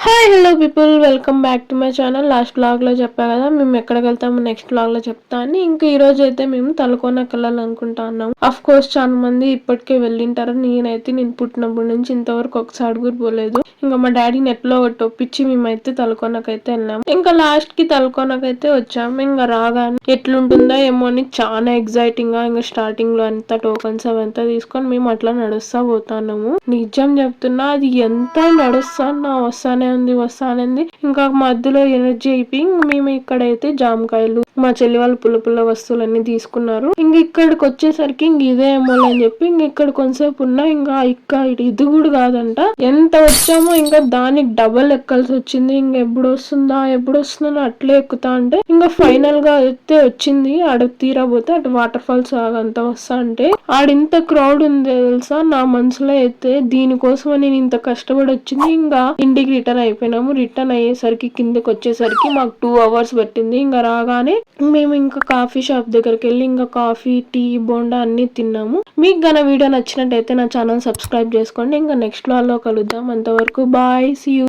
Hi hello people, welcome back to my channel. Last blog లో చెప్పా కదా మేము ఎక్కడికి వెళ్తాము నెక్స్ట్ బ్లాగ్ లో చెప్తా అని. ఇంకా ఈ రోజు అయితే మేము తలకోనకి వెళ్ళాలనుకుంటా ఉన్నాము. అఫ్ కోర్స్ చాలా మంది ఇప్పటికే వెళ్ళింటారు. నేను పుట్టినప్పటి నుంచి ఇంతవరకు ఒకసారి కూడా పోలేదు. ఇంకా మా డాడీ నెట్ లో ఒకటి ఒప్పించి మేమైతే తలకోనకైతే వెళ్ళాము. ఇంకా లాస్ట్ కి తలకోనకైతే వచ్చాము. ఇంకా రాగానే ఎట్లుంటుందో ఏమో అని చాలా ఎగ్జైటింగ్ గా ఇంకా స్టార్టింగ్ లో అంతా టోకన్స్ అవంతా తీసుకొని మేము అట్లా నడుస్తా పోతాన్నాము. నిజం చెప్తున్నా, అది ఎంత నడుస్తానా వస్తానే ఉంది. ఇంకా మధ్యలో ఎనర్జీ అయిపోయి మేము ఇక్కడైతే జామకాయలు మా చెల్లి వాళ్ళు పుల్ల వస్తువులన్నీ తీసుకున్నారు. ఇంక ఇక్కడికి వచ్చేసరికి ఇంక ఇదే ఏమో అని చెప్పి ఇంక ఇక్కడ కొంతసేపు ఉన్నా ఇంకా ఇది కూడా కాదంట. ఎంత వచ్చామో ఇంకా దానికి డబల్ ఎక్కాల్సి వచ్చింది. ఇంక ఎప్పుడు వస్తుందో అట్లే ఎక్కుతా అంటే ఇంకా ఫైనల్ గా అయితే వచ్చింది. ఆడ తీరబోతే అటు వాటర్ ఫాల్స్ అంతా వస్తా అంటే ఆడింత క్రౌడ్ ఉంది తెలుసా. నా మనసులో అయితే దీనికోసం నేను ఇంత కష్టపడి వచ్చింది. ఇంకా ఇంటికి రిటర్న్ అయ్యేసరికి కిందకి వచ్చేసరికి మాకు 2 hours పట్టింది. ఇంకా రాగానే మేము ఇంకా కాఫీ షాప్ దగ్గరికి వెళ్ళి ఇంకా కాఫీ, టీ, బోండా అన్ని తిన్నాము. మీకు గన వీడియో నచ్చినట్టయితే నా ఛానల్ సబ్స్క్రైబ్ చేసుకోండి. ఇంకా నెక్స్ట్ లో కలుద్దాం. అంతవరకు బాయ్, సీ యూ.